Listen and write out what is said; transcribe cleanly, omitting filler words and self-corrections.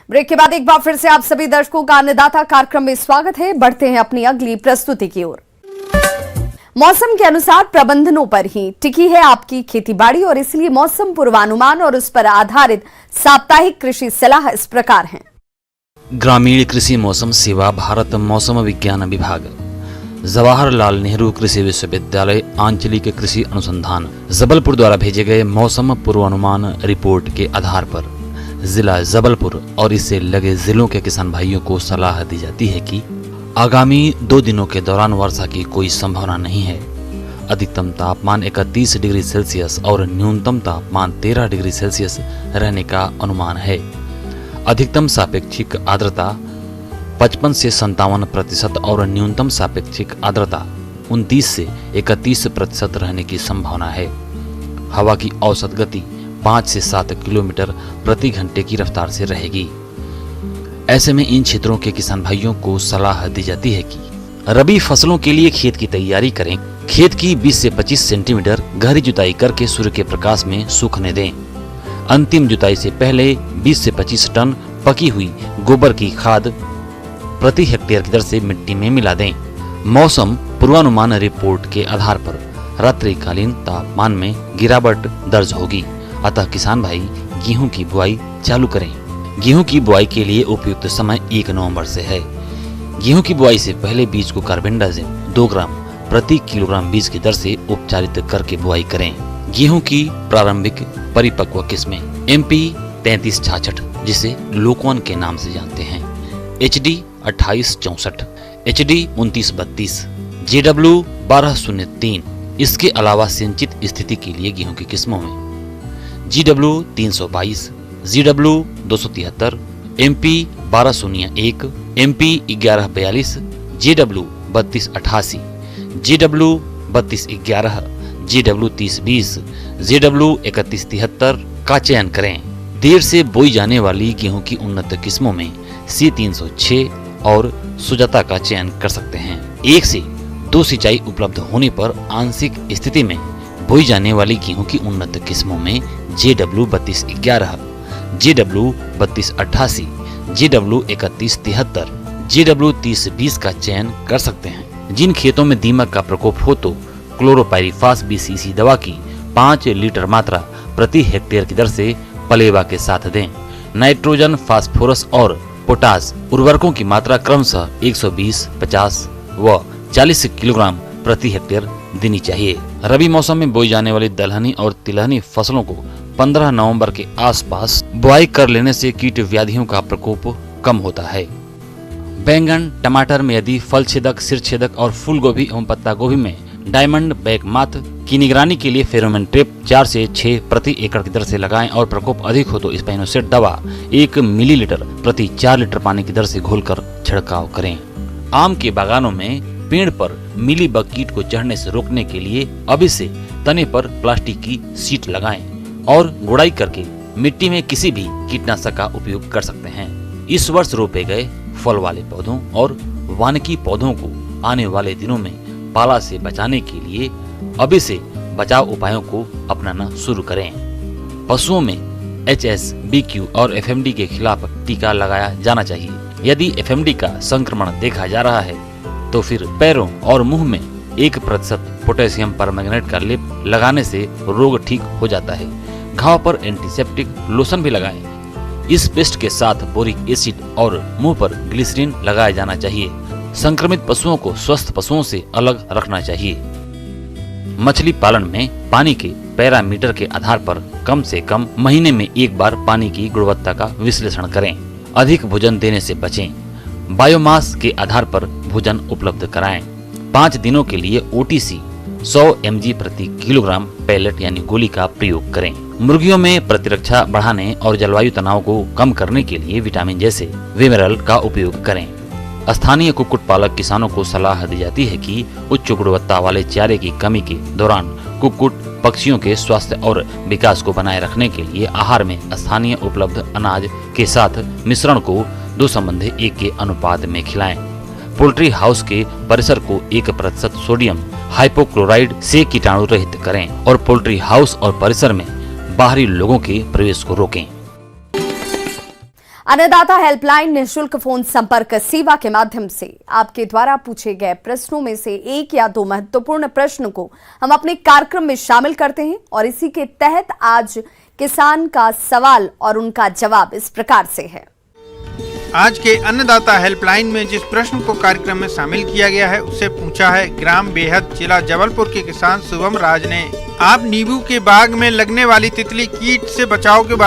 Break के बाद एक बार फिर से आप सभी दर्शकों का अन्नदाता कार्यक्रम में स्वागत है। बढ़ते हैं अपनी अगली प्रस्तुति की ओर। मौसम के अनुसार प्रबंधनों पर ही टिकी है आपकी खेतीबाड़ी और इसलिए मौसम पूर्वानुमान और उस पर आधारित साप्ताहिक कृषि सलाह इस प्रकार है। ग्रामीण कृषि मौसम सेवा, भारत मौसम विज्ञान विभाग, जवाहरलाल नेहरू कृषि विश्वविद्यालय, आंचलिक कृषि अनुसंधान जबलपुर द्वारा भेजे गए मौसम पूर्वानुमान रिपोर्ट के आधार पर जिला जबलपुर और इससे लगे जिलों के किसान भाइयों को सलाह दी जाती है कि आगामी 2 दिनों के दौरान वर्षा की कोई संभावना नहीं है। अधिकतम तापमान 31 डिग्री सेल्सियस और न्यूनतम तापमान 13 डिग्री सेल्सियस रहने का अनुमान है। अधिकतम सापेक्षिक आर्द्रता 55 से 57% और न्यूनतम सापेक्षिक आर्द्रता 29 से 31% रहने की संभावना है। हवा की औसत गति 5 से 7 किलोमीटर प्रति घंटे की रफ्तार से रहेगी। ऐसे में इन क्षेत्रों के किसान भाइयों को सलाह दी जाती है कि रबी फसलों के लिए खेत की तैयारी करें। खेत की 20 से 25 सेंटीमीटर गहरी जुताई करके सूर्य के प्रकाश में सूखने दें। अंतिम जुताई से पहले 20 से 25 टन पकी हुई गोबर की खाद प्रति हेक्टेयर की दर से मिट्टी में मिला दें। मौसम पूर्वानुमान रिपोर्ट के आधार पर रात्रिकालीन तापमान में गिरावट दर्ज होगी, अतः किसान भाई गेहूं की बुआई चालू करें। गेहूं की बुआई के लिए उपयुक्त समय 1 नवंबर से है। गेहूं की बुआई से पहले बीज को कार्बेंडाजिम 2 ग्राम प्रति किलोग्राम बीज की दर से उपचारित करके बुआई करें। गेहूं की प्रारंभिक परिपक्व किस्में MP 3366 जिसे लोकवन के नाम से जानते हैं, HD 2864, HD 2932, JW 1203। इसके अलावा सिंचित स्थिति के लिए गेहूं की किस्मों में GW 322, GW 273, MP 1201, MP 1142, JW 3288, JW 3211, JW 3020, JW 3173 का चयन करें। देर से बोई जाने वाली गेहूं की उन्नत किस्मों में C306 और सुजाता का चयन कर सकते हैं। 1 से 2 सिंचाई उपलब्ध होने पर आंशिक स्थिति में बोई जाने वाली गेहूं की उन्नत किस्मों में JW 3211, JW 3288, JW 3173, JW 3020 का चयन कर सकते हैं। जिन खेतों में दीमक का प्रकोप हो तो क्लोरोपाइरीफास 20 cc दवा की 5 लीटर मात्रा प्रति हेक्टेयर की दर से पलेवा के साथ दें। नाइट्रोजन, फास्फोरस और पोटास उर्वरकों की मात्रा क्रमशः 120, 50 व 40 किलोग्राम प्रति हेक्टेयर देनी चाहिए। रबी मौसम में बोई जाने वाली दलहनी और तिलहनी फसलों को 15 नवंबर के आसपास बुआई कर लेने से कीट व्याधियों का प्रकोप कम होता है। बैंगन, टमाटर में यदि फल छेदक, सिर छेदक और फूल गोभी एवं पत्ता गोभी में डायमंड बैक माथ की निगरानी के लिए फेरोमोन ट्रैप 4 से 6 प्रति एकड़ की दर से लगाएं और प्रकोप अधिक हो तो स्पाइनोसेट दवा 1 मिलीलीटर प्रति 4 लीटर पानी की दर से घोलकर छिड़काव करें। आम के बागानों में पेड़ पर मिली बग कीट को चढ़ने से रोकने के लिए अभी से तने पर प्लास्टिक की सीट लगाएं और गुड़ाई करके मिट्टी में किसी भी कीटनाशक का उपयोग कर सकते हैं। इस वर्ष रोपे गए फल वाले पौधों और वानिकी पौधों को आने वाले दिनों में पाला से बचाने के लिए अभी से बचाव उपायों को अपनाना शुरू करें। पशुओं में HSBQ और FMD के खिलाफ टीका लगाया जाना चाहिए। यदि FMD का संक्रमण देखा जा रहा है तो फिर पैरों और मुंह में 1% पोटेशियम परमैंगनेट का लेप लगाने से रोग ठीक हो जाता है। घाव पर एंटीसेप्टिक लोशन भी लगाएं। इस पेस्ट के साथ बोरिक एसिड और मुंह पर ग्लिसरीन लगाया जाना चाहिए। संक्रमित पशुओं को स्वस्थ पशुओं से अलग रखना चाहिए। मछली पालन में पानी के पैरामीटर के आधार पर कम से कम महीने में 1 बार पानी की गुणवत्ता का विश्लेषण करें। अधिक भोजन देने से बचें। बायोमास के आधार पर भोजन उपलब्ध कराएं। 5 दिनों के लिए OTC 100 mg प्रति किलोग्राम पैलेट यानी गोली का प्रयोग करें। मुर्गियों में प्रतिरक्षा बढ़ाने और जलवायु तनाव को कम करने के लिए विटामिन जैसे विमिरल का उपयोग करें। स्थानीय कुक्कुट पालक किसानों को सलाह दी जाती है कि उच्च गुणवत्ता वाले चारे की कमी के दौरान कुक्कुट पक्षियों के स्वास्थ्य और विकास को बनाए रखने के लिए आहार में स्थानीय उपलब्ध अनाज के साथ मिश्रण को 2:1 के अनुपात में खिलाएं। पोल्ट्री हाउस के परिसर को 1% सोडियम हाइपोक्लोराइड से कीटाणु रहित करें और पोल्ट्री हाउस और परिसर में बाहरी लोगों के प्रवेश को रोकें। अन्नदाता हेल्पलाइन निःशुल्क फोन संपर्क सेवा के माध्यम से आपके द्वारा पूछे गए प्रश्नों में से एक या दो महत्वपूर्ण प्रश्न को हम अपने कार्यक्रम में शामिल करते हैं और इसी के तहत आज किसान का सवाल और उनका जवाब इस प्रकार से है। आज के अन्नदाता हेल्पलाइन में जिस प्रश्न को कार्यक्रम में शामिल किया गया है उससे पूछा है ग्राम बेहद जिला जबलपुर के किसान शुभम राज ने। आप नींबू के बाग में लगने वाली तितली कीट से बचाव के